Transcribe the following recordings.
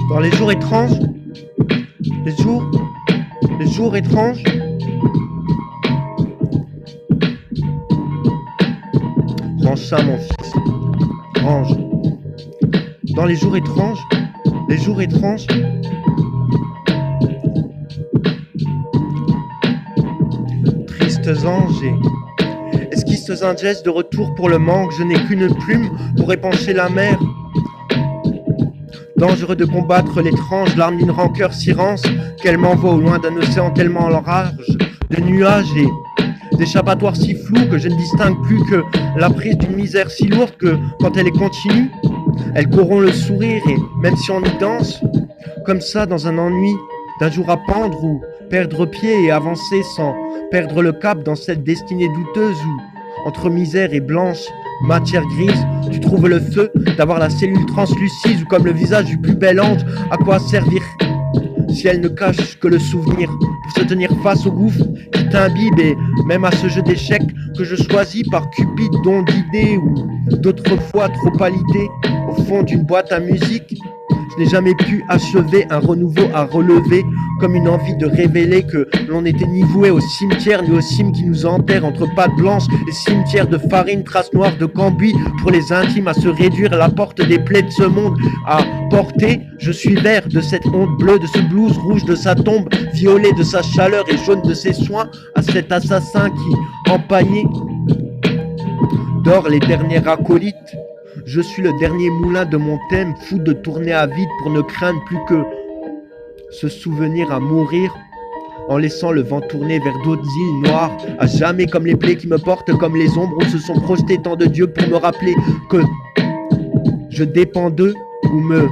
Dans les jours étranges, les jours étranges, range ça mon fils, range. Dans les jours étranges, tristes anges et esquisses ingestes de retour pour le manque, je n'ai qu'une plume pour épancher la mer. Dangereux de combattre l'étrange, l'arme d'une rancœur si rance qu'elle m'envoie au loin d'un océan tellement large de nuages et d'échappatoires si flous que je ne distingue plus que la prise d'une misère si lourde que quand elle est continue, elle corrompt le sourire et même si on y danse, comme ça dans un ennui d'un jour à pendre ou perdre pied et avancer sans perdre le cap dans cette destinée douteuse où, entre misère et blanche matière grise, tu trouves le feu d'avoir la cellule translucide ou comme le visage du plus bel ange, à quoi servir si elle ne cache que le souvenir pour se tenir face au gouffre qui t'imbibe et même à ce jeu d'échecs que je choisis par cupide don d'idées ou d'autres fois trop palité au fond d'une boîte à musique. Je n'ai jamais pu achever un renouveau à relever comme une envie de révéler que l'on n'était ni voué au cimetière ni aux cimes qui nous enterrent entre pattes blanches et cimetières de farine, traces noires de cambouis pour les intimes à se réduire à la porte des plaies de ce monde à porter. Je suis vert de cette honte bleue, de ce blues rouge de sa tombe, violet de sa chaleur et jaune de ses soins à cet assassin qui, empaillé, dort les derniers acolytes. Je suis le dernier moulin de mon thème, fou de tourner à vide pour ne craindre plus que ce souvenir à mourir, en laissant le vent tourner vers d'autres îles noires, à jamais comme les plaies qui me portent, comme les ombres où se sont projetés tant de dieux pour me rappeler que je dépends d'eux ou me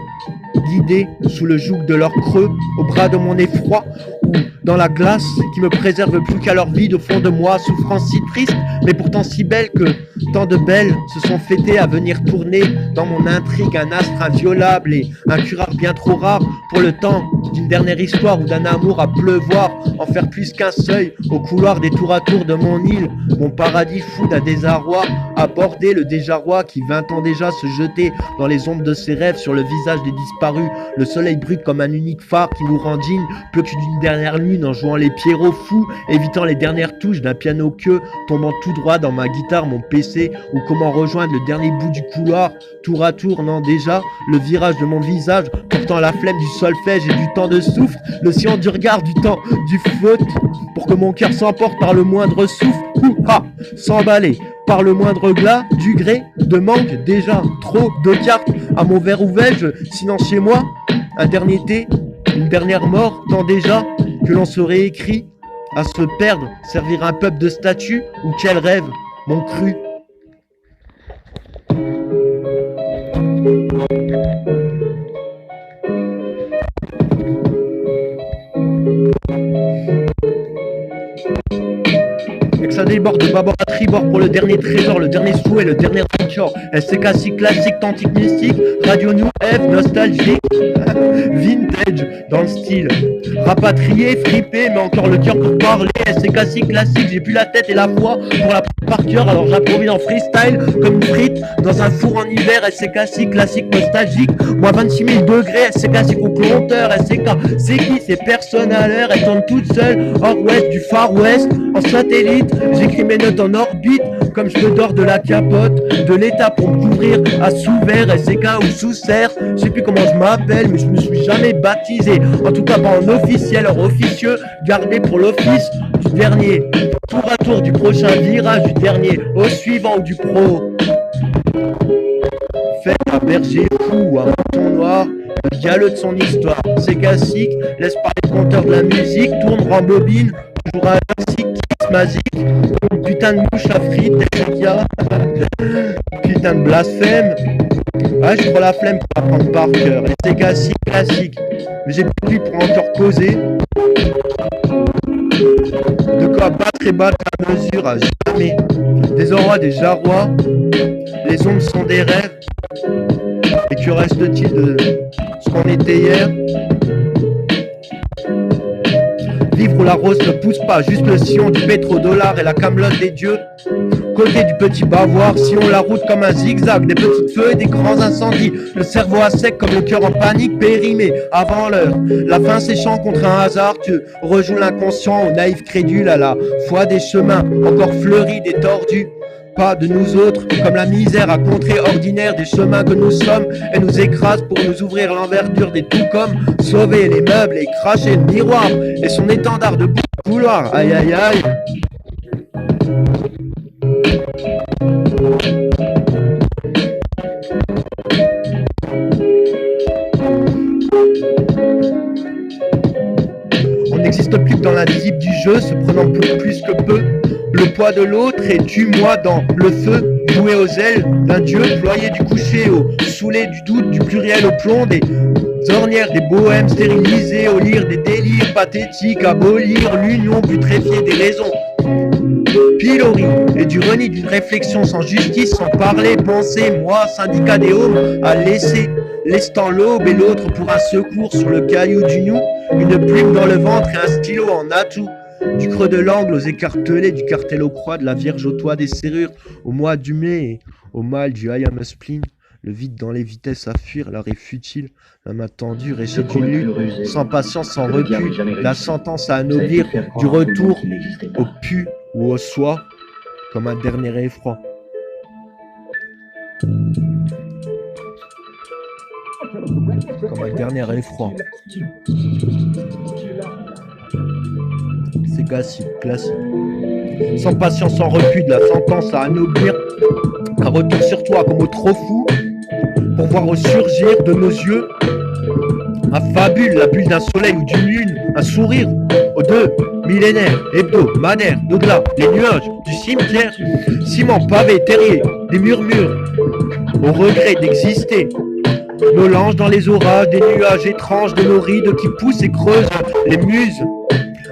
guider sous le joug de leur creux, au bras de mon effroi ou dans la glace qui me préserve plus qu'à leur vide au fond de moi, souffrance si triste mais pourtant si belle que tant de belles se sont fêtées à venir tourner dans mon intrigue un astre inviolable et un curare bien trop rare pour le temps d'une dernière histoire ou d'un amour à pleuvoir, en faire plus qu'un seuil au couloir des tours à tour de mon île, mon paradis fou d'un désarroi, aborder le déjà-roi qui 20 ans déjà se jetait dans les ombres de ses rêves sur le visage des disparus, le soleil brut comme un unique phare qui nous rend digne plus que d'une dernière lune en jouant les pierrots fous, évitant les dernières touches d'un piano queue, tombant tout droit dans ma guitare, mon PC, ou comment rejoindre le dernier bout du couloir, tour à tour, non déjà, le virage de mon visage, portant la flemme du solfège et du temps de souffle, le sillon du regard, du temps, du faute, pour que mon cœur s'emporte par le moindre souffle, s'emballer par le moindre glas, du gré, de manque, déjà, trop de cartes, à mon verre où vais-je, sinon chez moi, un dernier thé, une dernière mort, tant déjà, que l'on serait écrit, à se perdre, servir un peuple de statues, ou quel rêve, mon cru. Et que ça déborde de bâbord à tribord pour le dernier trésor, le dernier souhait, le dernier encore. SCK si classique, tantique mystique, radio new F, nostalgique, vintage dans le style. Rapatrié, fripé, mais encore le cœur pour parler. SCK si classique, j'ai plus la tête et la voix pour la par cœur, alors j'improvise en freestyle comme une frite dans un four en hiver. SCK si classique, nostalgique, moins 26 000 degrés. SCK si complémentaire, SCK c'est qui, c'est personne à l'heure. Elle tourne toute seule, hors ouest du far west, en satellite. J'écris mes notes en orbite, comme je me dors de la capote de l'état pour me couvrir à sous-vert, SCK ou sous-serre. Je sais plus comment je m'appelle, mais je me suis jamais baptisé. En tout cas pas en officiel, or officieux, gardé pour l'office du dernier. Tour à tour du prochain virage, du dernier au suivant ou du pro. Faites un berger fou, un mouton noir, le galeux de son histoire. C'est classique, laisse parler le compteur de la musique, tourne, rembobine, toujours un classique, kiss magique, putain de mouche à frites, putain de blasphème. Ah, je prends la flemme pour apprendre par cœur, et c'est classique, mais j'ai plus pour encore causer. De quoi battre et battre à mesure à jamais. Des aurois, des jarrois, les ombres sont des rêves. Et que reste-t-il de ce qu'on était hier? Vivre trop la rose ne pousse pas, juste le sillon du pétrodollar et la camelote des dieux. Côté du petit bavoir, sillon la route comme un zigzag, des petits feux et des grands incendies. Le cerveau à sec comme le cœur en panique, périmé avant l'heure. La fin séchant contre un hasard, tu rejoues l'inconscient au naïf crédule à la foi des chemins encore fleuris des tordus. Pas de nous autres, comme la misère à contrer ordinaire des chemins que nous sommes et nous écrase pour nous ouvrir l'envergure des tout comme sauver les meubles et cracher le miroir et son étendard de couloir. Aïe aïe aïe. On n'existe plus que dans l'invisible du jeu, se prenant pour plus que peu le poids de l'autre et tue-moi dans le feu, voué aux ailes d'un dieu, ployé du coucher au saoulé du doute, du pluriel au plomb, des ornières, des bohèmes stérilisés, au lire des délires pathétiques, abolir l'union putréfiée des raisons. Pilori et du reni d'une réflexion sans justice, sans parler, penser, moi, syndicat des hommes, à laisser, l'estant l'aube et l'autre pour un secours sur le caillou du nous, une plume dans le ventre et un stylo en atout. Du creux de l'angle aux écartelés, du cartel aux croix, de la vierge au toit des serrures, au mois du mai et au mal du I am a spleen, le vide dans les vitesses à fuir, l'arrêt futile, la main tendue, réchée d'une lutte, sans patience, sans recul, la sentence à anoblir, du retour au pu ou au soi, comme un dernier effroi. Comme un dernier effroi. C'est classique. Sans patience, sans recul, de la sentence à anoblir, un retour sur toi comme au trop fou, pour voir ressurgir de nos yeux un fabule, la bulle d'un soleil ou d'une lune, un sourire aux deux millénaires, hebdomadaires, d'au-delà, les nuages du cimetière, ciment, pavé, terrier, des murmures, au regret d'exister. Nos langes dans les orages, des nuages étranges de nos rides qui poussent et creusent les muses.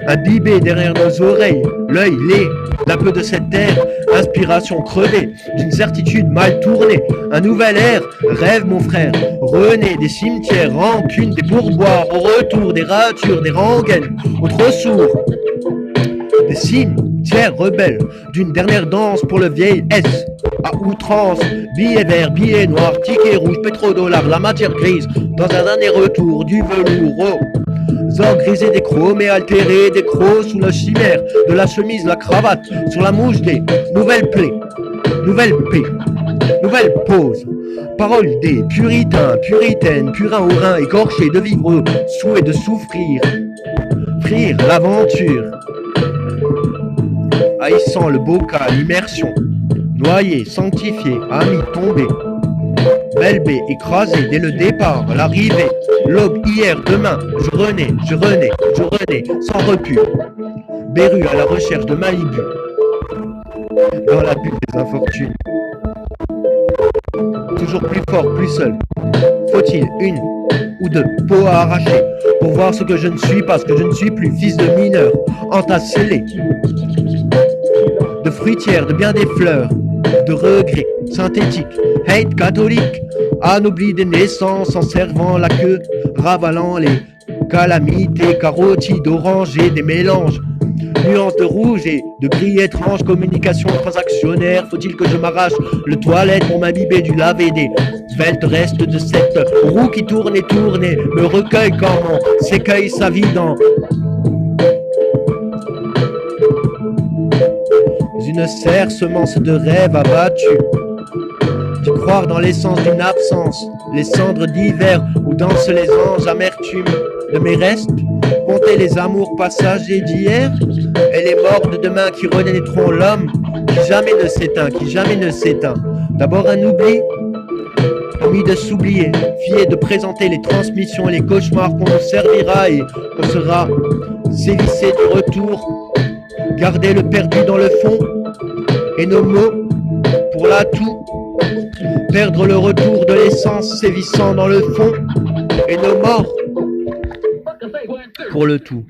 Imbibé derrière nos oreilles, l'œil laid d'un peu de cette terre, inspiration crevée d'une certitude mal tournée, un nouvel air, rêve mon frère, rené des cimetières, rancune des pourboires, au retour des ratures, des rengaines, au trop sourd, des cimetières rebelles, d'une dernière danse pour le vieil S, à outrance, billets verts, billets noirs, tickets rouges, pétrodollars, la matière grise, dans un dernier retour du velours. Zor grisé des chromés altérés, des crocs sous la chimère de la chemise, la cravate, sur la mouche des nouvelles plaies, nouvelles paix, nouvelles pauses. Paroles des puritains, puritaines, purins au rein, écorchés de vivre sous et de souffrir, frire l'aventure, haïssant le bocal, immersion, noyé, sanctifié, ami tombé. Belle baie écrasée dès le départ, l'arrivée, l'aube hier, demain, je renais, sans repus. Béru à la recherche de Malibu, dans la bulle des infortunes. Toujours plus fort, plus seul. Faut-il une ou deux peaux à arracher pour voir ce que je ne suis pas, ce que je ne suis plus, fils de mineur, entassé de fruitières, de bien des fleurs, de regrets synthétiques, hate catholique, anobli des naissances en servant la queue, ravalant les calamités, carotides, orangées, des mélanges, nuances de rouge et de gris étranges, communication transactionnaire. Faut-il que je m'arrache le toilette pour m'imbiber du lavé des veltes restes de cette roue qui tourne et tourne et me recueille quand on s'écueille sa vie dans une serre semence de rêves abattus. Tu croire dans l'essence d'une absence, les cendres d'hiver où dansent les anges, amertume de mes restes, compter les amours passagers d'hier et les morts de demain qui renaîtront l'homme qui jamais ne s'éteint. D'abord un oubli, promis de s'oublier, fier de présenter les transmissions et les cauchemars qu'on nous servira et qu'on sera sévissé du retour, garder le perdu dans le fond et nos mots pour l'atout, perdre le retour de l'essence sévissant dans le fond et nos morts pour le tout.